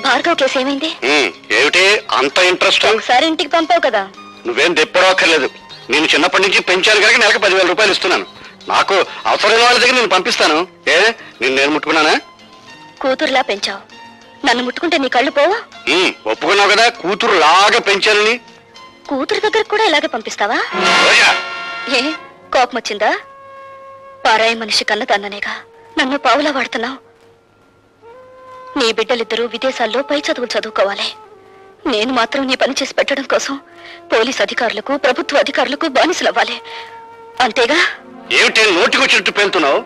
Bhargav case ఏమైంది? ఏమిటి అంత ఇంట్రెస్ట్? ఒకసారి ఇంటికి పంపావు కదా. నువ్వేం తెప్పడక్కర్లేదు. నేను చిన్నప్పటి నుంచి పెంచాను కనుక నెలకు 10,000 రూపాయలు ఇస్తున్నాను. నాకు అవసరమైన వాళ్ళ దగ్గర నేను పంపిస్తాను. నేను ముట్టుకున్నానా? కూతురులా పెంచావు, నన్ను ముట్టుకుంటే నీ కళ్ళు పోవా? ఒప్పుకున్నావు కదా కూతురు లాగా పెంచానని. కూతురు దగ్గర కూడా ఇలాగే పంపిస్తావా? ఏ కోపం వచ్చిందా? పారాయి మనిషి కన్న తన్ననేగా నన్ను పావులా వాడుతున్నావు. నీ బిడ్డలిద్దరూ విదేశాల్లో పై చదువులు చదువుకోవాలి. నేను మాత్రం నీ పని చేసి పెట్టడం కోసం పోలీస్ అధికారులకు ప్రభుత్వ అధికారులకు బానిసలవ్వాలి. అంతేగా? ఏమిటి నోటికొచ్చినట్టు పేలుతున్నావు?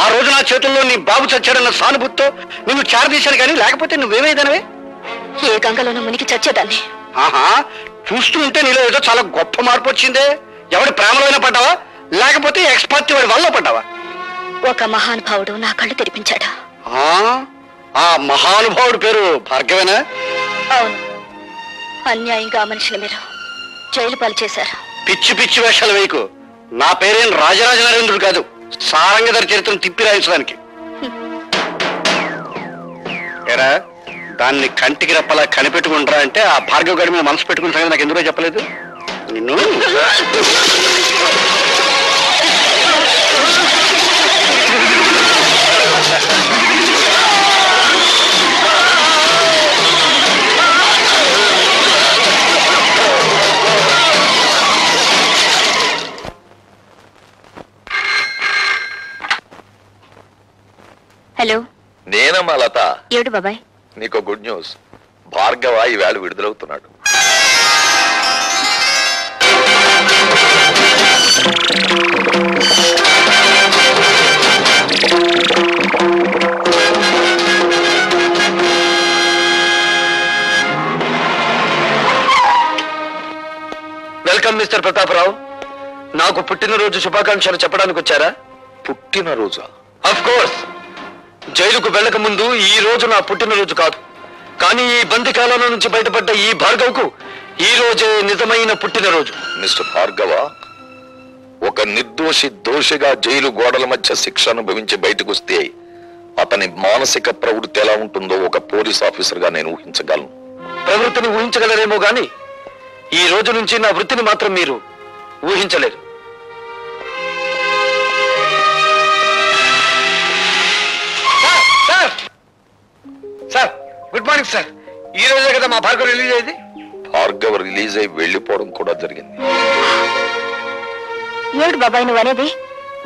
ఆ రోజు నా చేతుల్లో నీ బాబు చచ్చాడన్న సానుభూతితో నిన్ను చేరదీశాను కానీ లేకపోతే నువ్వేమైదానవే? ఏ గంగలోనూ మునిగి చచ్చేదాన్ని. ఆహా, చూస్తూ ఉంటే నీలో ఏదో చాలా గొప్ప మార్పు వచ్చిందే. ఎవడి ప్రేమలోనే పడ్డావా లేకపోతే ఎక్స్పర్ట్ వాడి వల్ల పడ్డావా? ఒక మహానుభావుడు నా కళ్ళు తెరిపించాడు. ఆ మహానుభావుడు పేరు భార్గవేనా? అవును. అన్యాయంగా ఆ మనిషిని మీరు జైలు పాలు చేశారు. పిచ్చి పిచ్చి వేషాలు వేయకు. నా పేరేం రాజరాజ నరేంద్రుడు కాదు, సారంగధర చరిత్రను తిప్పి రాయించడానికి. ఏరా, దాన్ని కంటికి రెప్పలా కనిపెట్టుకుంటారా అంటే ఆ భార్గవ్ గారి మీద మనసు పెట్టుకున్న సంగతి నాకు ఎందుకో చెప్పలేదు. నిన్ను హలో, నేనమ్మా లత. ఏడు బాబాయ్? నీకో గుడ్ న్యూస్. భార్గవ ఈవేళ విడుదలవుతున్నాడు. Welcome mister Pratap Rao. నాకు పుట్టినరోజు శుభాకాంక్షలు చెప్పడానికి వచ్చారా? పుట్టినరోజా? Of course. జైలుకు వెళ్ళక ముందు ఈ రోజు నా పుట్టినరోజు కాదు, కానీ ఈ బందికాలంలో నుంచి బయటపడ్డ ఈ భార్గవ్కు ఈ రోజే నిజమైన పుట్టినరోజు. మిస్టర్ భార్గవ, ఒక నిర్దోషి దోషిగా జైలు గోడల మధ్య శిక్ష అనుభవించి బయటకు వస్తే అతని మానసిక ప్రవృత్తి ఎలా ఉంటుందో ఒక పోలీస్ ఆఫీసర్ గా నేను ఊహించగలను. ప్రవృత్తిని ఊహించగలరేమో గాని ఈ రోజు నుంచి నా వృత్తిని మాత్రం మీరు ఊహించలేరు. Sir, good morning sir. ఈ రోజే కదా మా భార్గవ్ రిలీజ్ అయింది. భార్గవ రిలీజ్ అయి వెళ్లిపోవడం కూడా జరిగింది. ఏడు బాబాయ్ నువ్వు అనేది?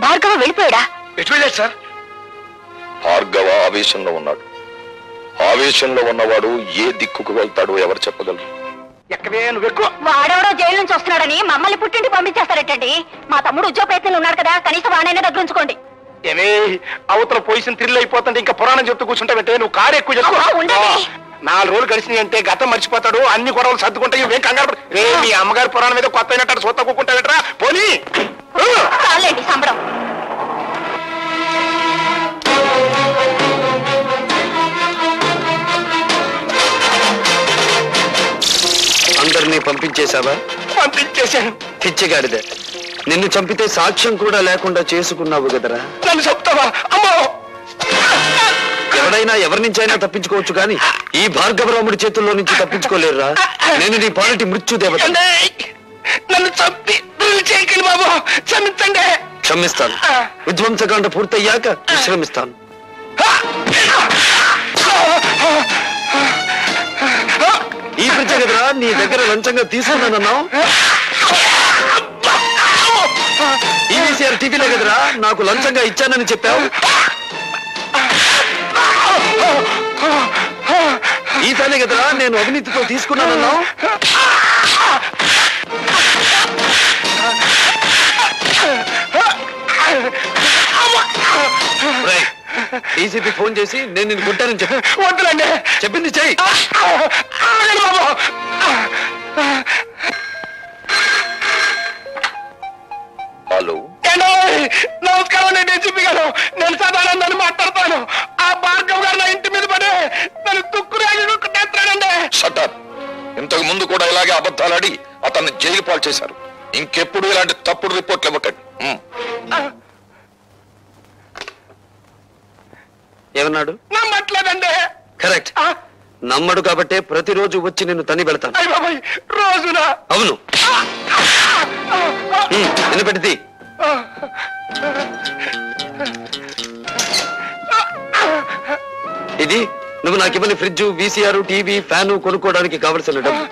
భార్గవ వెళ్ళిపోయాడా? ఎటు వెళ్ళాడు సార్? భార్గవ ఆవేశంలో ఉన్నాడు. ఆవేశంలో ఉన్నవాడు ఏ దిక్కుకు వెళ్తాడో ఎవరు చెప్పగలరు? వాడెవడో జైలు నుంచి వస్తున్నాడని మమ్మల్ని పుట్టింటి పంపించేస్తారటండి. మా తమ్ముడు ఉద్యోగ ప్రయత్నంలో ఉన్నాడు కదా, కనీసం వాడైనా దగ్గర ఉంచుకోండి. ఏమే అవతల పొజిషన్ థ్రిల్ అయిపోతుంటే ఇంకా పురాణం చెప్తూ కూర్చుంటావంటే నువ్వు కారు ఎక్కువ చేసుకో. 4 రోజులు గడిచినాయి అంటే గతం మర్చిపోతాడు, అన్ని గొడవలు సర్దుకుంటాయి. ఇవేం కంగారు రే, మీ అమ్మగారి పురాణం మీద కొత్త అయినట్టు సొత్త కూకుంటావేట్రా పోనీ. సంబరం. అందరినీ పంపించేశావా? పంపించేశాను. పిచ్చిగాడిదే, నిన్ను చంపితే సాక్ష్యం కూడా లేకుండా చేసుకున్నావు కదరా. నన్ను చెప్తావా? అమ్మో, ఎవడైనా ఎవరి నుంచి అయినా తప్పించుకోవచ్చు కానీ ఈ భార్గవరాముడి చేతుల్లో నుంచి తప్పించుకోలేరురా. నేను నీ పాలిటి మృత్యు దేవత. నన్ను చంపి చేయకండి బాబు, క్షమించండి. క్షమిస్తాను. విధ్వంసకాండ పూర్తయ్యాక విశ్రమిస్తాను. ఈ ప్రజ కదరా నీ దగ్గర లంచంగా తీసుకున్నానన్నావు. ఈవీసీఆర్ టీవీలో కదరా నాకు లంచంగా ఇచ్చానని చెప్పావు. ఈసారి కదరా నేను అవినీతితో తీసుకున్నానన్నావు. డీసీపీ ఫోన్ చేసి నేను నిన్ను కొట్టానని చెప్పి వద్దులండి చెప్పింది చెయ్యి. హలో, నమస్కారం. నేను డీసీపీ గారు, నేను సదానందాన్ని మాట్లాడతాను. ఆ భార్గవ్ గారు నా ఇంటి మీద పడి నన్ను తుక్కురాజుకుంటాడండి. షటప్. ఇంతకు ముందు కూడా ఇలాగే అబద్ధాలాడి అతన్ని జైలు పాలు చేశారు. ఇంకెప్పుడు ఇలాంటి తప్పుడు రిపోర్ట్లు ఇవ్వకండి. ఏమన్నాడు? నమ్మట్లేదండి. కరెక్ట్. నమ్మడు కాబట్టే ప్రతిరోజు వచ్చి నిన్ను తన్ని పెడతాను. రోజున అవును, వినపెట్టింది. ఇది నువ్వు నాకు ఇవ్వని ఫ్రిడ్జ్, వీసీఆర్, టీవీ, ఫ్యాను కొనుక్కోవడానికి కావలసిన డబ్బు.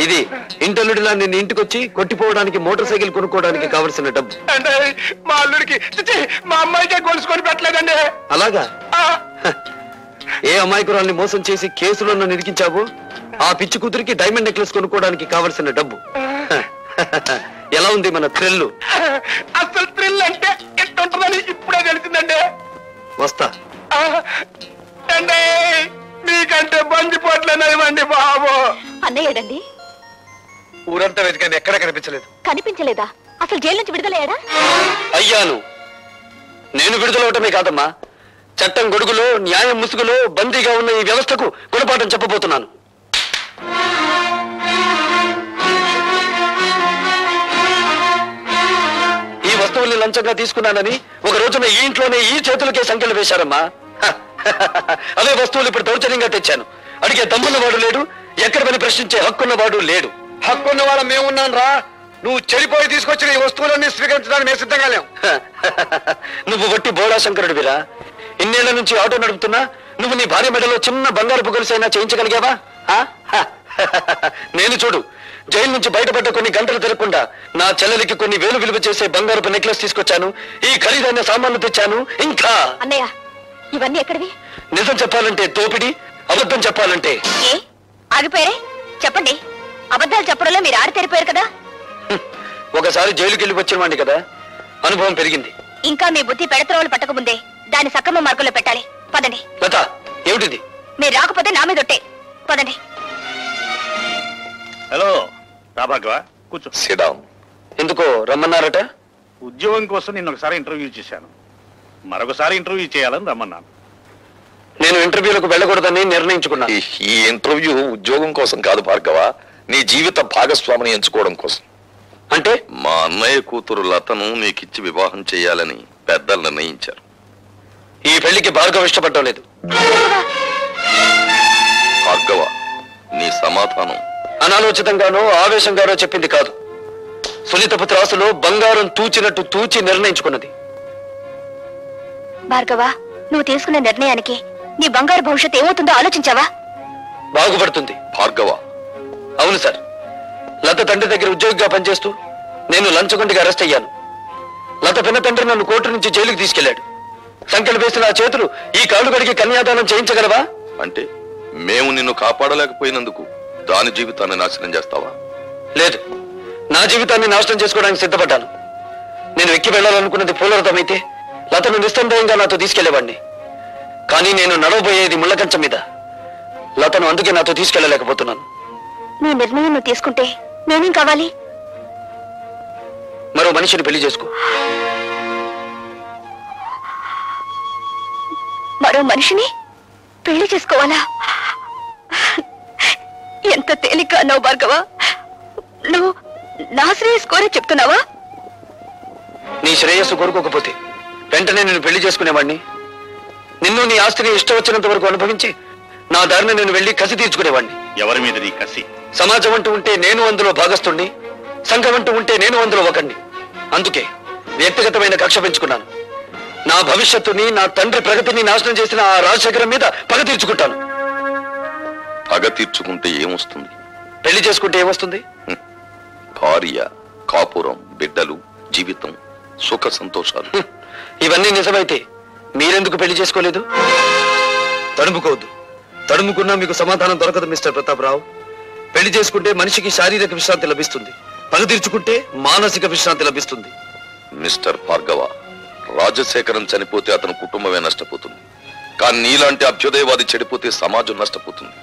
ఇది ఇంటర్లుడిలా నిన్ను ఇంటికొచ్చి కొట్టిపోవడానికి మోటార్ సైకిల్ కొనుక్కోవడానికి కావలసిన డబ్బు. అంటే మా అల్లుడికి మా అమ్మాయికే గొలుసుకొని పెట్టలేదండి. అలాగా? ఏ అమాయకురాల్ని మోసం చేసి కేసులో నన్ను ఇరికించావు, ఆ పిచ్చి కూతురికి డైమండ్ నెక్లెస్ కొనుక్కోవడానికి కావలసిన డబ్బు. ఎలా ఉంది మన థ్రిల్? అసలు థ్రిల్ అంటే ఎట్టుంటుందని ఇప్పుడే తెలిసిందండి. వస్తా. అంటే మీకంటే బంజిపోట్లేనివ్వండి బాబు. అన్నయ్యడండి? ఊరంతా వెతికాను, ఎక్కడా కనిపించలేదు. కనిపించలేదా? అసలు జైలు నుంచి విడుదలయ్యాడా? అయ్యాను. నేను విడుదలవటమే కాదమ్మా, చట్టం గొడుగులో, న్యాయం ముసుగులో బందీగా ఉన్న ఈ వ్యవస్థకు గుణపాఠం చెప్పబోతున్నాను. ఈ వస్తువుల్ని లంచంగా తీసుకున్నానని ఒక రోజున ఈ ఇంట్లోనే ఈ చేతులకే సంఖ్యలు వేశారమ్మా. అవే వస్తువులు ఇప్పుడు దౌర్జన్యంగా తెచ్చాను. అడిగే దమ్మున్నవాడు లేడు, ఎక్కడ పని ప్రశ్నించే హక్కున్నవాడు లేడు. హక్కున్న వాళ్ళ మేమున్నాను రా. నువ్వు చెడిపోయి తీసుకొచ్చిన ఈ వస్తువులన్నీ స్వీకరించడానికి మేము సిద్ధంగా లేవు. నువ్వు వట్టి బోడా శంకరుడివిరా. ఇన్నేళ్ల నుంచి ఆటో నడుపుతున్నా నువ్వు నీ భార్య మెడలో చిన్న బంగారు పొగలుసైనా చేయించగలిగావా? నేను చూడు, జైలు నుంచి బయటపడ్డ కొన్ని గంటలు తిరగకుండా నా చెల్లెలికి కొన్ని వేలు విలువ చేసే బంగారపు నెక్లెస్ తీసుకొచ్చాను, ఈ ఖరీదైన సామాన్లు తెచ్చాను. ఇంకా అన్నయ్య, ఇవన్నీ ఎక్కడివి? నిజం చెప్పాలంటే దోపిడి, అబద్ధం చెప్పాలంటే ఏ ఆగిపోయారే? చెప్పండి. అబద్ధాలు చెప్పడంలో మీరు ఆరితేరిపోయారు కదా. ఒకసారి జైలుకి వెళ్ళి వచ్చినవాడిని కదా, అనుభవం పెరిగింది. ఇంకా మీ బుద్ధి పెడత్రోలు పట్టకముందే దాన్ని సక్రమ మార్గంలో పెట్టాలి. పదండి. లత, ఏమిటిది? మీరు రాకపోతే నా మీద ఒట్టే. పదండి. హలో రాభాగ్వ, కూర్చో. సిడాం. ఎందుకో రమ్మన్నారట? ఉద్యోగం కోసం నిన్న ఒకసారి ఇంటర్వ్యూ చేశాను, మరొకసారి ఇంటర్వ్యూ చేయాలని రమ్మన్నాను. నేను ఇంటర్వ్యూలకు వెళ్ళకూడదని నిర్ణయించుకున్నాను. ఈ ఇంటర్వ్యూ ఉద్యోగం కోసం కాదు భార్గవ, నీ జీవిత భాగస్వామిని ఎంచుకోవడం కోసం. అంటే మా అన్నయ్య కూతురు లతను నీకిచ్చి వివాహం చేయాలని పెద్దలు నిర్ణయించారు. ఈ పెళ్లికి భార్గవ ఇష్టపడటం లేదు. భార్గవ, నీ సమాధానం అనాలోచితంగానో ఆవేశంగానో చెప్పింది కాదు. సునీతపు త్రాసులో బంగారం తూచినట్టు తూచి నిర్ణయించుకున్నది. భార్గవ, నువ్వు తీసుకున్న నిర్ణయానికి నీ బంగారు భవిష్యత్తు ఏమవుతుందో ఆలోచించావా? బాగుపడుతుంది. భార్గవ, అవును సార్, లత తండ్రి దగ్గర ఉద్యోగిగా పనిచేస్తూ నేను లంచగొండిగా అరెస్ట్ అయ్యాను. లత పిన్న తండ్రి నన్ను కోర్టు నుంచి జైలుకి తీసుకెళ్లాడు. సంఖ్యలు వేసిన ఆ చేతులు ఈ కాళ్ళు కడిగి కన్యాదానం చేయించగలవా? అంటే మేము నిన్ను కాపాడలేకపోయినందుకు దాని జీవితాన్ని నాశనం చేస్తావా? లేదు, నా జీవితాన్ని నాశనం చేసుకోవడానికి సిద్ధపడ్డాను. నేను ఎక్కి వెళ్లాలనుకున్నది పూలరథమైతే లతను నిస్సందేహంగా నాతో తీసుకెళ్లేవాడిని. కానీ నేను నడవబోయేది ముళ్ళకంచం మీద. లతను అందుకే నాతో తీసుకెళ్లలేకపోతున్నాను. నీ నిర్ణయం నువ్వు తీసుకుంటే నేనేం కావాలి? మరో మనిషిని పెళ్లి చేసుకో. మరో మనిషిని పెళ్లి చేసుకోవాలా? ఎంత తేలిక అన్నావు భార్గవ. నువ్వు నా శ్రేయస్ కోరే చెప్తున్నావా? నీ శ్రేయస్సు కోరుకోకపోతే వెంటనే నేను పెళ్లి చేసుకునేవాడిని. నిన్ను నీ ఆస్తిని ఇష్టం వచ్చినంత వరకు అనుభవించి నా దారిని నేను వెళ్లి కసి తీర్చుకునేవాడిని. ఎవరి మీద నీ కసి? సమాజం అంటూ ఉంటే నేను అందులో భాగస్తుణ్ణి, సంఘం అంటూ ఉంటే నేను అందులో ఒకణ్ణి. అందుకే వ్యక్తిగతమైన కక్ష పెంచుకున్నాను. నా భవిష్యత్తుని, నా తండ్రి ప్రగతిని నాశనం చేసిన ఆ రాజశేఖరం మీద పగ తీర్చుకుంటాను. పగ తీర్చుకుంటే ఏమొస్తుంది? పెళ్లి చేసుకుంటే ఏమొస్తుంది? భార్య, కాపురం, బిడ్డలు, జీవితం, సుఖ సంతోషాలు. ఇవన్నీ నిజమైతే మీరెందుకు పెళ్లి చేసుకోలేదు? తడుముకోవద్దు. తడుముకున్నా మీకు సమాధానం దొరకదు మిస్టర్ ప్రతాపరావు. పెళ్లి చేసుకుంటే మనిషికి శారీరక విశ్రాంతి లభిస్తుంది, పగ తీర్చుకుంటే మానసిక విశ్రాంతి లభిస్తుంది. మిస్టర్ భార్గవ, రాజశేఖరం చనిపోతే అతని కుటుంబమే నష్టపోతుంది. కానీ నీలాంటి అభ్యుదయవాది చెడిపోతే సమాజం నష్టపోతుంది.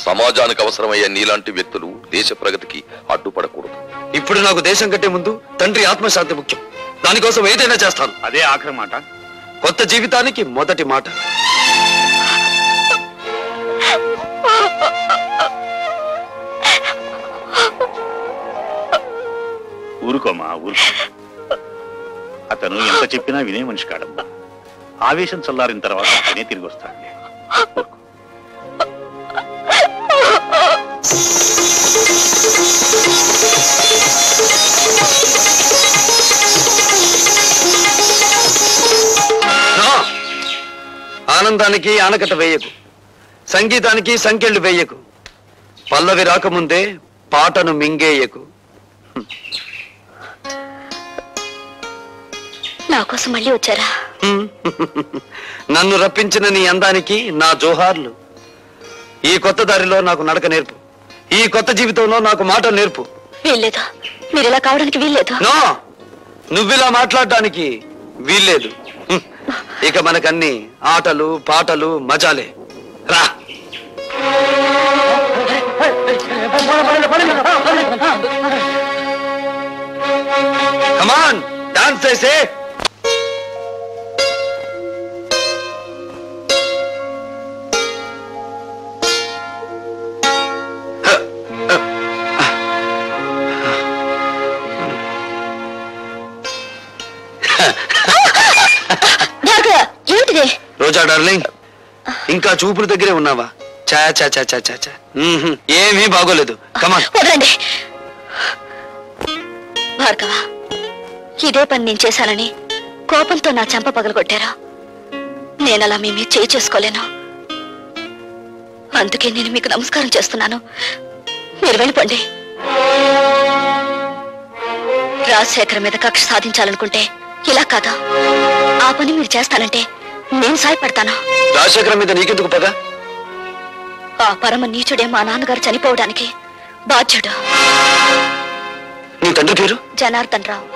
సమాజానికి అవసరమయ్యే నీలాంటి వ్యక్తులు దేశ ప్రగతికి అడ్డుపడకూడదు. ఇప్పుడు నాకు దేశం కంటే ముందు తండ్రి ఆత్మశాంతి ముఖ్యం. దానికోసం ఏదైనా చేస్తాను. అదే ఆఖరి మాట. కొత్త జీవితానికి మొదటి మాట. ఊరుకోమా, ఊరుకో. అతను ఎంత చెప్పినా వినే మనిషి కాడమ్మా. ఆవేశం చల్లారిన తర్వాత అతనే తిరిగి వస్తాడు. ఆనందానికి ఆనకట్ట వేయకు, సంగీతానికి సంకెళ్ళు వేయకు, పల్లవి రాకముందే పాటను మింగేయకు. నా కోసం మళ్ళీ వచ్చారా? నన్ను రప్పించిన నీ అందానికి నా జోహార్లు. ఈ కొత్త దారిలో నాకు నడక నేర్పు, ఈ కొత్త జీవితంలో నాకు మాట నేర్పు. వీల్లేదు, మీరు ఇలా కావడానికి వీల్లేదు. నో, నువ్విలా మాట్లాడడానికి వీల్లేదు. ఇక మనకన్ని ఆటలు పాటలు మజాలే. రా. కమాన్, డాన్స్ చేసే. రోజా డార్లింగ్, ఇంకా చూపుల దగ్గరే ఉన్నావా? చా చా చా చా చా చా. ఏమీ బాగోలేదు. కమాన్. వదలండి భార్గవ, ఇదే పని నేను చేశానని కోపంతో నా చెంప పగలగొట్టారా? నేనలా మీ మీద చేయి చేసుకోలేను. అందుకే నేను మీకు నమస్కారం చేస్తున్నాను. మీరు వెళ్ళిపోండి. రాజశేఖర్ మీద కక్ష సాధించాలనుకుంటే ఇలా కాదా? ఆ పని మీరు చేస్తానంటే నేను సాయపడతాను. రాజశేఖర్ మీద నీకెందుకు పగ? ఆ పరమ నీచుడే మా నాన్నగారు చనిపోవడానికి బాధ్యుడు. నీ తండ్రి పేరు? జనార్దన్ రావు.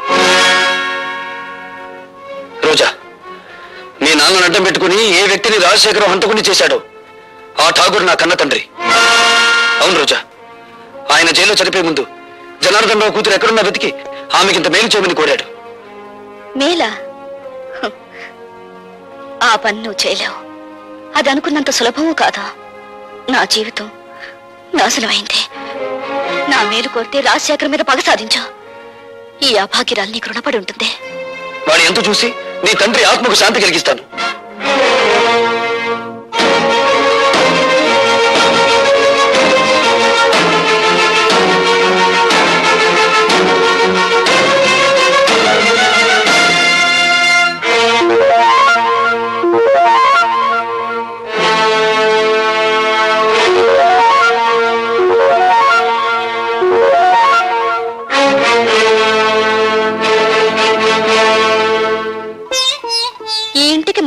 రోజా, నీ నాన్నను అడ్డం పెట్టుకుని ఏ వ్యక్తిని రాజశేఖరం హంతకుని చేశాడో ఆ ఠాగూర్ నా కన్న తండ్రి. అవును రోజా, ఆయన జైల్లో చనిపోయే ముందు జనార్దన్ రావు కూతురు ఎక్కడున్నా వెతికి ఆమెకింత మేలు చేయమని కోరాడు. మేలా? ఆ పని నువ్వు చేయలేవు. అది అనుకున్నంత సులభము కాదా? నా జీవితం నాశనమైంది. నా మేలు కోరితే రాజశేఖర్ మీద పగ సాధించా. ఈ అభాగ్యరాలు నీకు రుణపడి ఉంటుంది. వాడి ఎంత చూసి నీ తండ్రి ఆత్మకు శాంతి కలిగిస్తాను.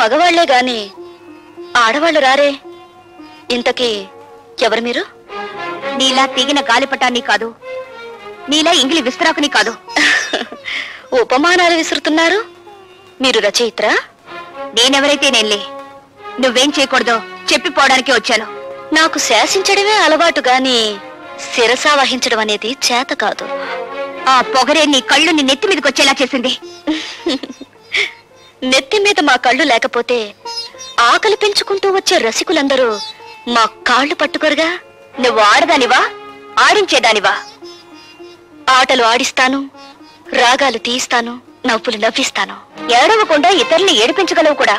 మగవాళ్లే గాని ఆడవాళ్లు రారే. ఇంతకీ ఎవరు మీరు? నీలా తీగిన గాలిపటాన్ని కాదు, నీలా ఇంగిలి విస్తరాకుని కాదు. ఉపమానాలు విసురుతున్నారు. మీరు రచయిత్రా? నేనెవరైతే నేనులే. నువ్వేం చేయకూడదో చెప్పిపోవడానికి వచ్చాను. నాకు శాసించడమే అలవాటు గాని శిరసా వహించడం అనేది చేత కాదు. ఆ పొగరే నీ కళ్ళు నీ నెత్తి మీదకి వచ్చేలా చేసింది. నెత్తి మీద మా కళ్ళు లేకపోతే ఆకలి పెంచుకుంటూ వచ్చే రసికులందరూ మా కాళ్ళు పట్టుకోరుగా. నువ్వు ఆడదానివా, ఆడించేదానివా? ఆటలు ఆడిస్తాను, రాగాలు తీయిస్తాను, నవ్వులు నవ్విస్తాను. ఏడవకుండా ఇతరుల్ని ఏడిపించగలవు కూడా.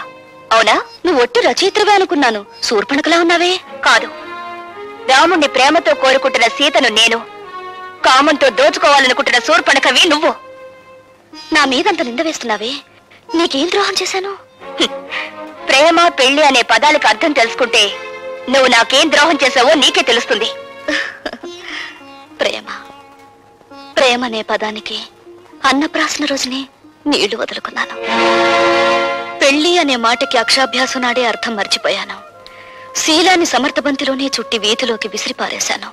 అవునా? నువ్వు ఒట్టి రచయిత్రవే అనుకున్నాను. శూర్పణఖలా ఉన్నావే. కాదు, రాముణ్ణి ప్రేమతో కోరుకుంటున్న సీతను నేను, కామంతో దోచుకోవాలనుకుంటున్న శూర్పణఖవి నువ్వు. నా మీదంత నింద వేస్తున్నావే. నీకేం ద్రోహం చేశాను? ప్రేమ పెళ్లి అనే పదాలకు అర్థం తెలుసుకుంటే నువ్వు నాకేం ద్రోహం చేశావో నీకే తెలుస్తుంది. ప్రేమ ప్రేమ అనే పదానికి అన్నప్రాసన రోజునే నీళ్లు వదులుకున్నాను. పెళ్లి అనే మాటకి అక్షాభ్యాసం నాడే అర్థం మర్చిపోయాను. శీలాన్ని సమర్థబంతిలోనే చుట్టి వీధిలోకి విసిరిపారేశాను.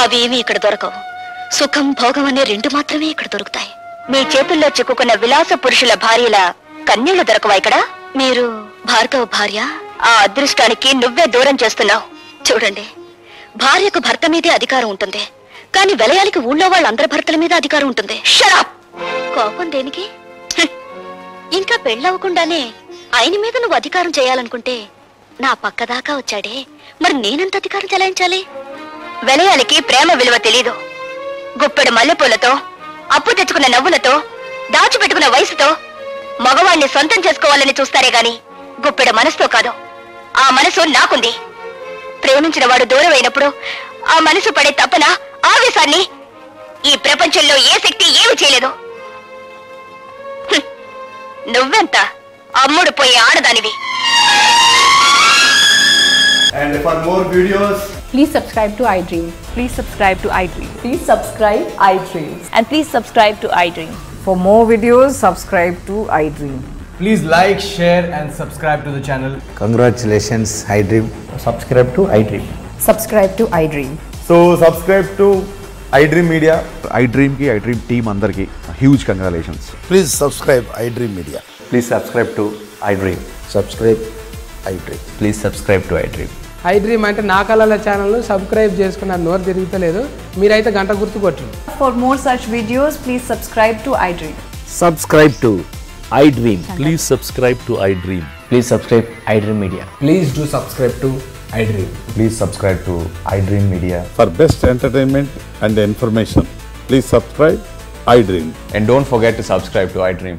అవేమీ ఇక్కడ దొరకవు. సుఖం భోగం అనే రెండు మాత్రమే ఇక్కడ దొరుకుతాయి. మీ చేతుల్లో చిక్కుకున్న విలాస పురుషుల భార్యల కన్నీళ్లు దొరకవా ఇక్కడ? మీరు భార్గవ భార్య? ఆ అదృష్టానికి నువ్వే దూరం చేస్తున్నావు. చూడండి, భార్యకు భర్త మీదే అధికారం ఉంటుంది, కానీ విలయానికి ఊళ్ళో వాళ్ళందరి భర్తల మీద అధికారం ఉంటుంది. షరాప్! కోపం దేనికి? ఇంకా పెళ్ళవకుండానే ఆయన మీద నువ్వు అధికారం చేయాలనుకుంటే నా పక్కదాకా వచ్చాడే, మరి నేనెంత అధికారం చెలాయించాలి? విలయానికి ప్రేమ విలువ తెలీదు. గుప్పెడు మల్లెపూలతో, అప్పు తెచ్చుకున్న నవ్వులతో, దాచిపెట్టుకున్న వయసుతో మగవాణ్ణి సొంతం చేసుకోవాలని చూస్తారే గాని గుప్పెడు మనసుతో కాదు. ఆ మనసు నాకుంది. ప్రేమించిన వాడు దూరం అయినప్పుడు ఆ మనసు పడే తపన, ఆవేశాన్ని ఈ ప్రపంచంలో ఏ శక్తి ఏమి చేయలేదు. నువ్వెంత అమ్ముడు పోయే ఆడదానివి. for more videos, Please subscribe to iDream. Please subscribe to iDream. Please subscribe iDream. And please subscribe to iDream. For more videos, subscribe to iDream. Please like, share and subscribe to the channel. Congratulations, iDream. Subscribe to iDream. Subscribe to iDream. so subscribe to iDream Media. iDream కి iDream team అందరికి huge congratulations. Please subscribe iDream Media. Please subscribe to iDream. Subscribe iDream. Please subscribe to iDream. iDream అంటే నా కళల channel subscribe చేసుకున్న నోరు తిరుగుతలేదు మీరైతే గంట గుర్తు కొట్టండి. For more such videos, please subscribe to iDream. Subscribe to iDream. Please subscribe to iDream. Please subscribe iDream Media. Please do subscribe to iDream. Please subscribe to iDream Media. For best entertainment and information please subscribe iDream. And don't forget to subscribe to iDream.